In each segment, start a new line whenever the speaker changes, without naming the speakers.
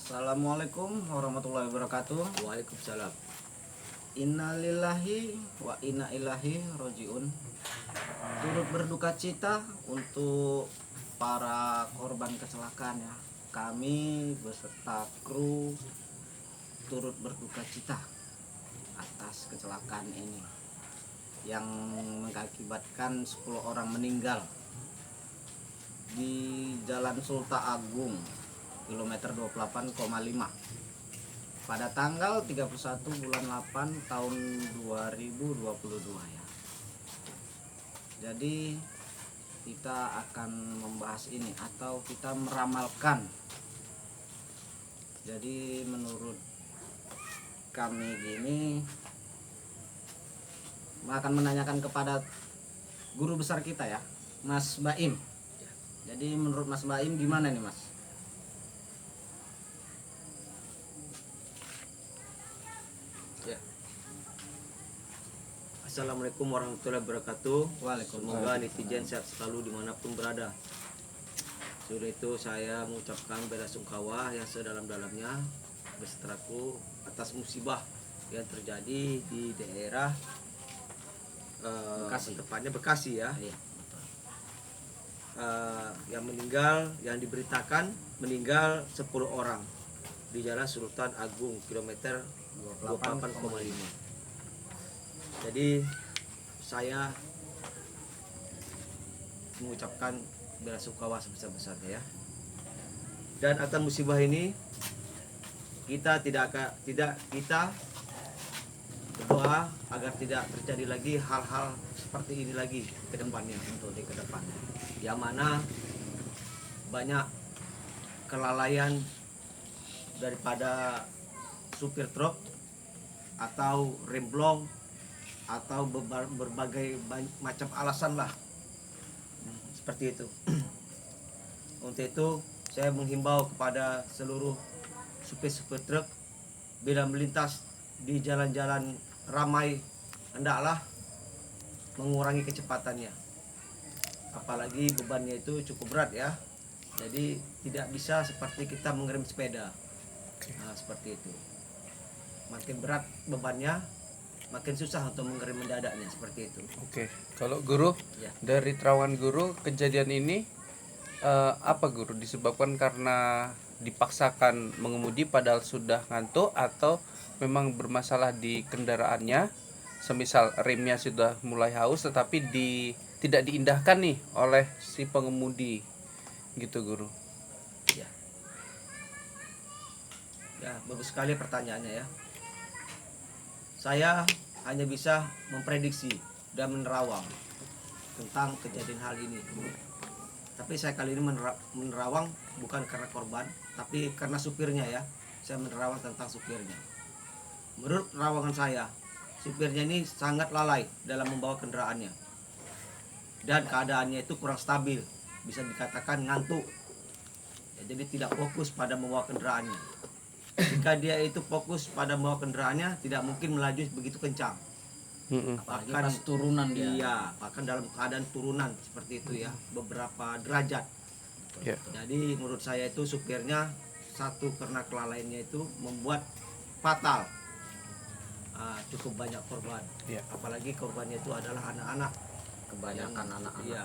Assalamualaikum warahmatullahi wabarakatuh.
Waalaikumsalam.
Innalillahi wa inna ilaihi rojiun. Turut berduka cita untuk para korban kecelakaan ya. Kami beserta kru turut berduka cita atas kecelakaan ini yang mengakibatkan 10 orang meninggal di Jalan Sultan Agung kilometer 28,5 pada tanggal 31 bulan 8 tahun 2022 ya. Jadi kita akan membahas ini atau kita meramalkan. Jadi menurut kami gini akan menanyakan kepada guru besar kita ya, Mas Baim. Jadi menurut Mas Baim gimana nih Mas?
Ya. Assalamualaikum warahmatullahi wabarakatuh.
Waalaikumsalam.
Semoga netizen sehat selalu dimanapun berada. Sudah itu saya mengucapkan belasungkawa yang sedalam-dalamnya besertaku atas musibah yang terjadi di daerah
Bekasi.
tepatnya Bekasi ya.
Iya, betul.
Yang meninggal, yang diberitakan meninggal 10 orang di Jalan Sultan Agung kilometer 28,5. Jadi saya mengucapkan belasungkawa sebesar-besarnya ya. Dan atas musibah ini kita kita berdoa agar tidak terjadi lagi hal-hal seperti ini lagi ke depannya, untuk di ke depan. Yang mana banyak kelalaian daripada supir truk atau remblong atau berbagai macam alasan lah seperti itu. Untuk itu saya menghimbau kepada seluruh supir-supir truk bila melintas di jalan-jalan ramai hendaklah mengurangi kecepatannya, apalagi bebannya itu cukup berat ya. Jadi tidak bisa seperti kita mengerem sepeda. Nah, seperti itu. Makin berat bebannya, makin susah untuk mengerem mendadaknya, seperti itu.
Oke, kalau guru
Ya.
dari terawan guru kejadian ini apa guru disebabkan karena dipaksakan mengemudi padahal sudah ngantuk atau memang bermasalah di kendaraannya, semisal remnya sudah mulai haus tetapi tidak diindahkan nih oleh si pengemudi gitu guru.
Ya. Ya, bagus sekali pertanyaannya ya. Saya hanya bisa memprediksi dan menerawang tentang kejadian hal ini. Tapi saya kali ini menerawang bukan karena korban, tapi karena supirnya ya. Saya menerawang tentang supirnya. Menurut rawangan saya, supirnya ini sangat lalai dalam membawa kendaraannya. Dan keadaannya itu kurang stabil, bisa dikatakan ngantuk. Ya, jadi tidak fokus pada membawa kendaraannya. Jika dia itu fokus pada membawa kendaraannya, tidak mungkin melaju begitu kencang.
Apalagi pas turunan dia.
Iya, bahkan dalam keadaan turunan seperti itu ya, beberapa derajat.
Ya.
Jadi menurut saya itu supirnya satu karena kelalaiannya itu membuat fatal. Cukup banyak korban.
Ya.
Apalagi korbannya itu adalah anak-anak.
Kebanyakan anak-anak.
Iya.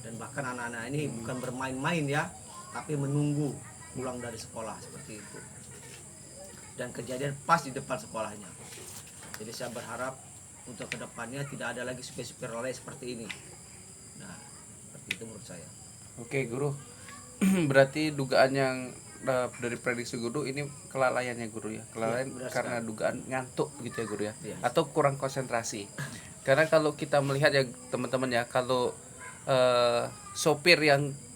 Dan bahkan anak-anak ini bukan bermain-main ya, tapi menunggu pulang dari sekolah seperti itu. Dan kejadian pas di depan sekolahnya. Jadi saya berharap untuk kedepannya tidak ada lagi supir-supir lalai seperti ini. Nah, seperti itu menurut saya.
Oke guru, berarti dugaan yang dari prediksi guru ini kelalaiannya guru ya, kelalaian
benar
karena dugaan ngantuk gitu ya guru ya,
Iya.
atau kurang konsentrasi. Karena kalau kita melihat ya teman-teman ya, kalau sopir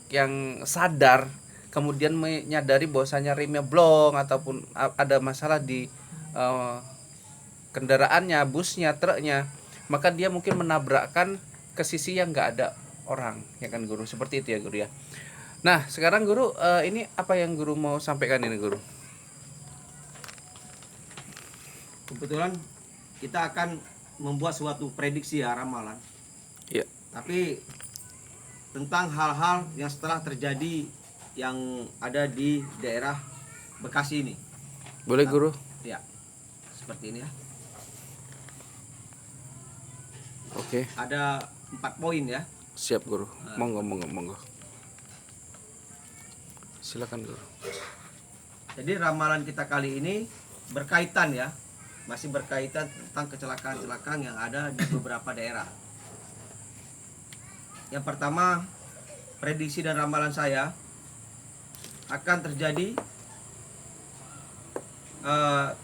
yang sadar kemudian menyadari bahwasanya remnya blong ataupun ada masalah di kendaraannya, busnya, truknya, maka dia mungkin menabrakkan ke sisi yang nggak ada orang, ya kan guru, seperti itu ya guru ya. Nah sekarang guru, ini apa yang guru mau sampaikan ini guru?
Kebetulan kita akan membuat suatu prediksi ya, ramalan.
Ya.
Tapi tentang hal-hal yang setelah terjadi yang ada di daerah Bekasi ini.
Boleh guru?
Ya, seperti ini ya.
Oke,
Ada 4 poin ya.
siap guru. Monggo. Silakan guru.
Jadi ramalan kita kali ini berkaitan ya, masih berkaitan tentang kecelakaan-kecelakaan yang ada di beberapa daerah. Yang pertama, prediksi dan ramalan saya akan terjadi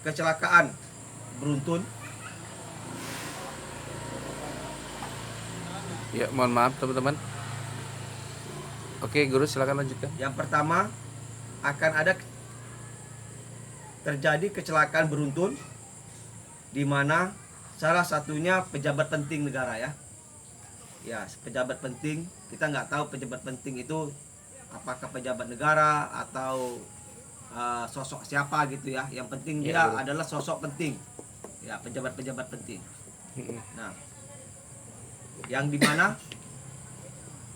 kecelakaan beruntun.
Ya, mohon maaf teman-teman. Oke, guru silakan lanjutkan.
Yang pertama, akan ada terjadi kecelakaan beruntun di mana salah satunya pejabat penting negara ya. Ya, pejabat penting, kita nggak tahu pejabat penting itu apakah pejabat negara atau sosok siapa gitu ya. Yang penting
Ya,
dia
betul.
adalah sosok penting. Ya, pejabat-pejabat penting. Nah, yang dimana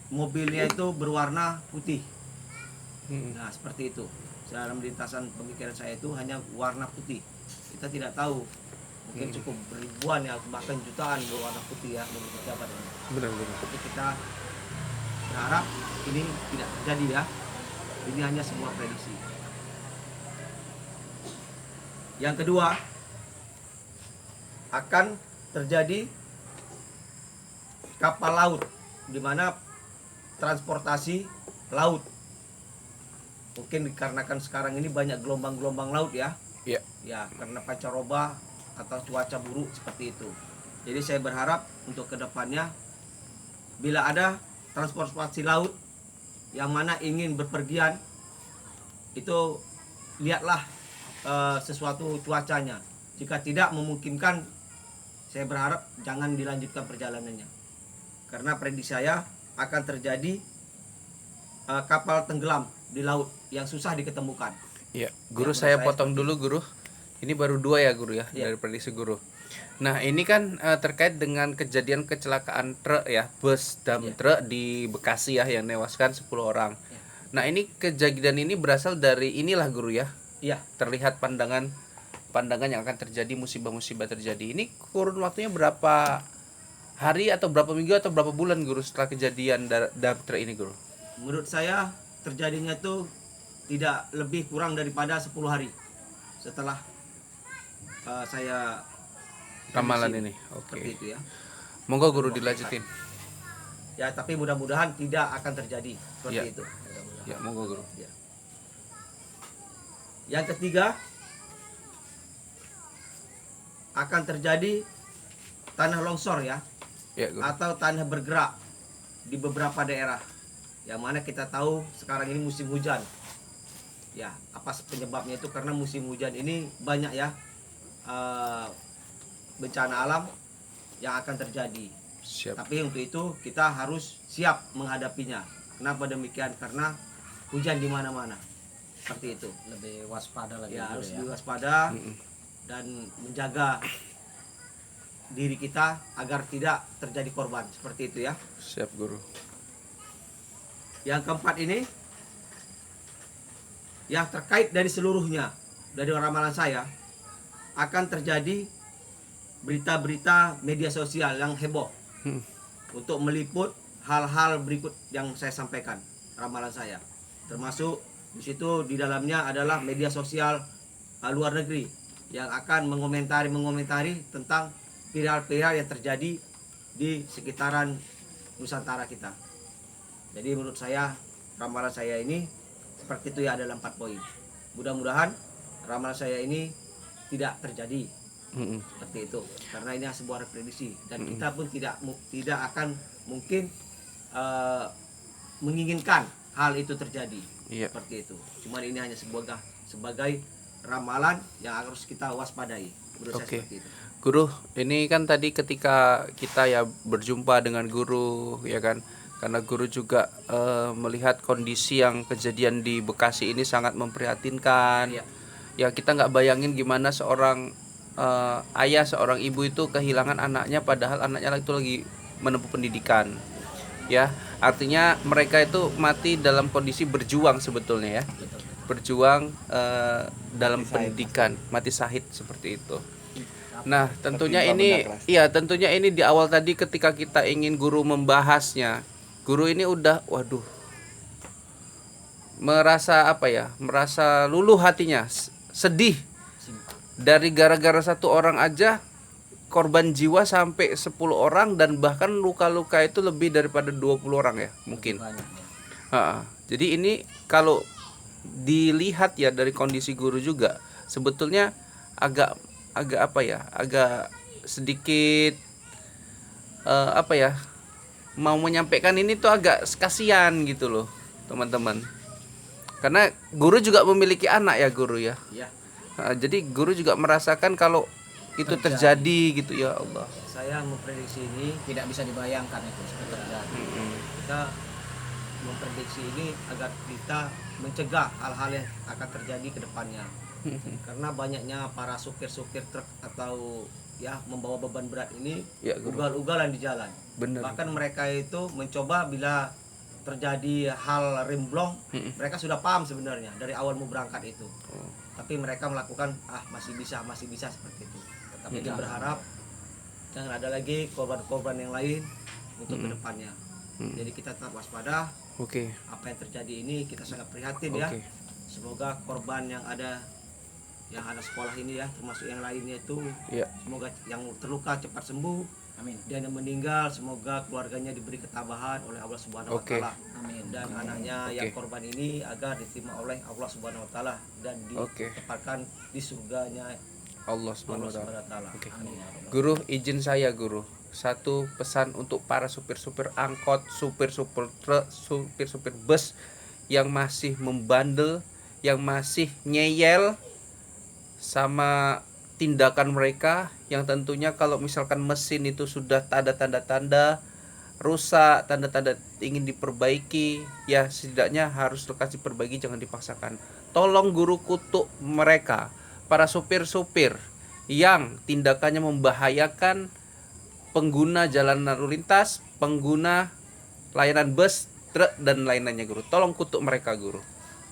mobilnya itu berwarna putih. Nah, seperti itu. Dalam lintasan pemikiran saya itu hanya warna putih. Kita tidak tahu, mungkin cukup ribuan ya, bahkan jutaan berwarna putih ya mobil pejabat ini.
Benar.
Tapi kita berharap ini tidak terjadi ya. Ini hanya sebuah prediksi. Yang kedua, akan terjadi kapal laut, di mana transportasi laut. Mungkin dikarenakan sekarang ini banyak gelombang-gelombang laut ya.
Iya.
Ya, karena pancaroba atau cuaca buruk seperti itu. Jadi saya berharap untuk kedepannya bila ada transportasi laut yang mana ingin berpergian, itu lihatlah sesuatu cuacanya. Jika tidak memungkinkan, saya berharap jangan dilanjutkan perjalanannya. Karena prediksi saya akan terjadi kapal tenggelam di laut yang susah diketemukan.
Iya, guru
Ya,
saya
menurut saya
potong dulu guru. Ini baru 2 ya guru ya,
Iya.
dari prediksi guru. Nah ini kan terkait dengan kejadian kecelakaan truk ya, bus dump
Iya.
truk di Bekasi ya yang menewaskan 10 orang.
Iya.
Nah ini kejadian ini berasal dari inilah guru ya,
Iya,
terlihat pandangan yang akan terjadi, musibah-musibah terjadi. Ini kurun waktunya berapa hari atau berapa minggu atau berapa bulan guru setelah kejadian dump truk ini guru?
menurut saya terjadinya itu tidak lebih kurang daripada 10 hari setelah saya
Ramalan
prediksi.
ini.
Seperti
Oke.
itu ya.
Monggo guru dilanjutin.
Ya, tapi mudah-mudahan tidak akan terjadi seperti
Ya.
itu. Mudah-mudahan.
Ya, monggo guru.
Ya. Yang ketiga, akan terjadi tanah longsor ya,
Ya, guru.
atau tanah bergerak di beberapa daerah. Yang mana kita tahu sekarang ini musim hujan. Ya, apa penyebabnya itu? Karena musim hujan ini banyak ya bencana alam yang akan terjadi.
Siap.
Tapi untuk itu kita harus siap menghadapinya. Kenapa demikian? Karena hujan di mana-mana. Seperti itu.
Lebih waspada lagi
Ya,
guru
harus
ya.
diwaspada dan menjaga diri kita agar tidak terjadi korban. Seperti itu ya.
Siap guru.
Yang keempat ini yang terkait dari seluruhnya, dari ramalan saya, akan terjadi berita-berita media sosial yang heboh untuk meliput hal-hal berikut yang saya sampaikan, ramalan saya. Termasuk di situ di dalamnya adalah media sosial luar negeri yang akan mengomentari tentang viral-viral yang terjadi di sekitaran Nusantara kita. Jadi menurut saya ramalan saya ini seperti itu ya, ada 4 poin. Mudah-mudahan ramalan saya ini tidak terjadi seperti itu, karena ini sebuah prediksi dan kita pun tidak akan mungkin menginginkan hal itu terjadi.
Iya.
Seperti itu. Cuman ini hanya sebagai ramalan yang harus kita waspadai. Menurut saya
Oke.
seperti itu.
Guru, ini kan tadi ketika kita ya berjumpa dengan guru ya kan, karena guru juga melihat kondisi yang kejadian di Bekasi ini sangat memprihatinkan.
Iya.
Ya kita nggak bayangin gimana seorang ayah, seorang ibu itu kehilangan anaknya padahal anaknya itu lagi menempuh pendidikan. Ya, artinya mereka itu mati dalam kondisi berjuang sebetulnya ya.
Betul.
berjuang dalam pendidikan, mati syahid seperti itu. Nah, tentunya ini tentunya ini di awal tadi ketika kita ingin guru membahasnya, guru ini udah waduh merasa merasa luluh hatinya, sedih dari gara-gara satu orang aja korban jiwa sampai 10 orang dan bahkan luka-luka itu lebih daripada 20 orang ya mungkin.
Banyak, ya.
Jadi ini kalau dilihat ya dari kondisi guru juga sebetulnya agak sedikit mau menyampaikan ini tuh agak kasihan gitu loh teman-teman, karena guru juga memiliki anak ya guru ya.
Iya.
Jadi guru juga merasakan kalau itu terjadi gitu ya Allah.
Saya memprediksi ini
Tidak bisa dibayangkan itu terjadi.
kita memprediksi ini agar kita mencegah hal-hal yang akan terjadi ke depannya. Karena banyaknya para supir-supir truk atau ya membawa beban berat ini
Ya, guru.
ugal-ugalan di jalan.
Bener.
Bahkan mereka itu mencoba bila terjadi hal remblong, mereka sudah paham sebenarnya dari awal mau berangkat itu. Tapi mereka melakukan masih bisa seperti itu. Tapi kita berharap jangan ada lagi korban-korban yang lain untuk kedepannya. Jadi kita tetap waspada.
Oke.
Apa yang terjadi ini kita sangat prihatin ya.
Oke.
Semoga korban yang ada sekolah ini ya, termasuk yang lainnya itu,
Ya.
semoga yang terluka cepat sembuh.
Amin.
Dan yang meninggal semoga keluarganya diberi ketabahan oleh Allah Subhanahu wa
Oke.
taala.
Amin.
Dan anaknya yang korban ini agar diterima oleh Allah Subhanahu wa taala dan
Oke.
ditempatkan di surganya
Allah
Allah
Subhanahu wa taala.
Subhanahu wa taala.
Oke.
Amin.
Guru, izin saya guru. Satu pesan untuk para supir-supir angkot, supir-supir truk, supir-supir bus yang masih membandel, yang masih ngeyel sama tindakan mereka, yang tentunya kalau misalkan mesin itu sudah ada tanda-tanda rusak, tanda-tanda ingin diperbaiki, ya setidaknya harus lekas diperbaiki, jangan dipaksakan. Tolong guru kutuk mereka, para supir-supir yang tindakannya membahayakan pengguna jalan lalu lintas, pengguna layanan bus, truk dan lain-lainnya guru. Tolong kutuk mereka guru.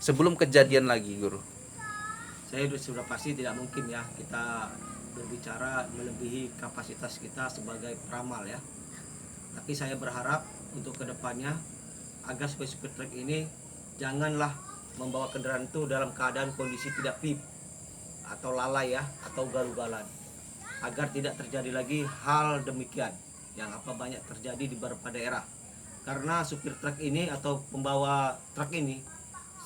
Sebelum kejadian lagi guru.
Saya sudah pasti tidak mungkin ya kita berbicara melebihi kapasitas kita sebagai peramal ya. Tapi saya berharap untuk kedepannya agar supir truk ini janganlah membawa kendaraan itu dalam keadaan kondisi tidak fit atau lalai ya, atau ugal-ugalan, agar tidak terjadi lagi hal demikian yang banyak terjadi di beberapa daerah. Karena supir truk ini atau pembawa truk ini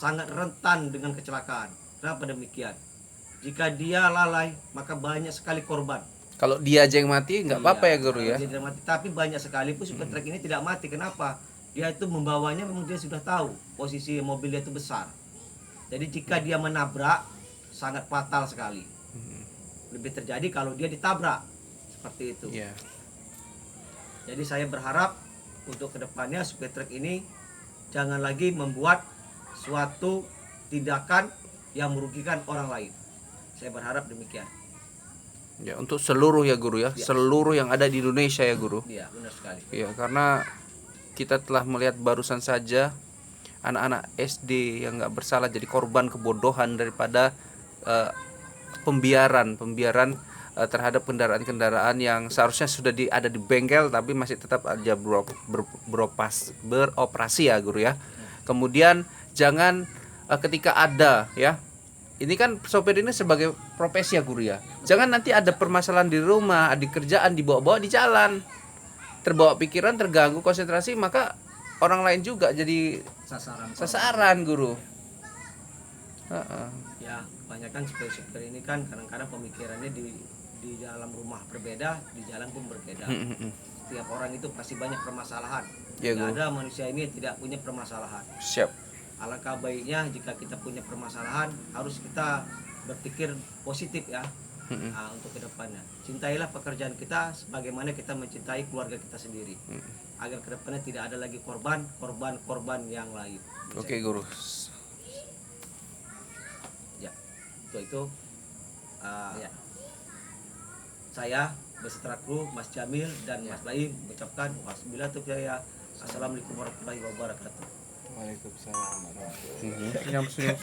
sangat rentan dengan kecelakaan. Kenapa demikian? Jika dia lalai maka banyak sekali korban.
Kalau dia aja yang mati nggak apa-apa ya guru ya.
Dia tidak mati, tapi banyak sekali pun supir truk ini tidak mati. Kenapa? Dia itu membawanya memang dia sudah tahu posisi mobilnya itu besar. Jadi jika dia menabrak sangat fatal sekali. Lebih terjadi kalau dia ditabrak seperti itu.
Iya.
Jadi saya berharap untuk kedepannya supir truk ini jangan lagi membuat suatu tindakan yang merugikan orang lain. Saya berharap demikian.
Ya, untuk seluruh ya guru ya,
Ya.
seluruh yang ada di Indonesia ya guru.
Iya, benar sekali.
Ya, karena kita telah melihat barusan saja anak-anak SD yang nggak bersalah jadi korban kebodohan daripada pembiaran terhadap kendaraan-kendaraan yang seharusnya sudah ada di bengkel tapi masih tetap aja beroperasi ya guru ya. Kemudian jangan ketika ada ya, ini kan sopir ini sebagai profesi ya guru ya, jangan nanti ada permasalahan di rumah, di kerjaan, dibawa-bawa di jalan, terbawa pikiran, terganggu konsentrasi, maka orang lain juga jadi sasaran guru.
Ya, kebanyakan supir-supir ini kan kadang-kadang pemikirannya di dalam rumah berbeda, di jalan pun berbeda. Setiap orang itu pasti banyak permasalahan.
Ya,
Tidak
guru.
ada manusia ini yang tidak punya permasalahan.
Siap.
Alangkah baiknya jika kita punya permasalahan harus kita berpikir positif ya. Untuk kedepannya cintailah pekerjaan kita sebagaimana kita mencintai keluarga kita sendiri, agar kedepannya tidak ada lagi korban yang lain.
Oke guru.
Ya, itu ya. Saya beserta kru Mas Jamil dan Mas Baim mengucapkan Assalamualaikum warahmatullahi wabarakatuh.
Waalaikumsalam warahmatullahi wabarakatuh.
Yang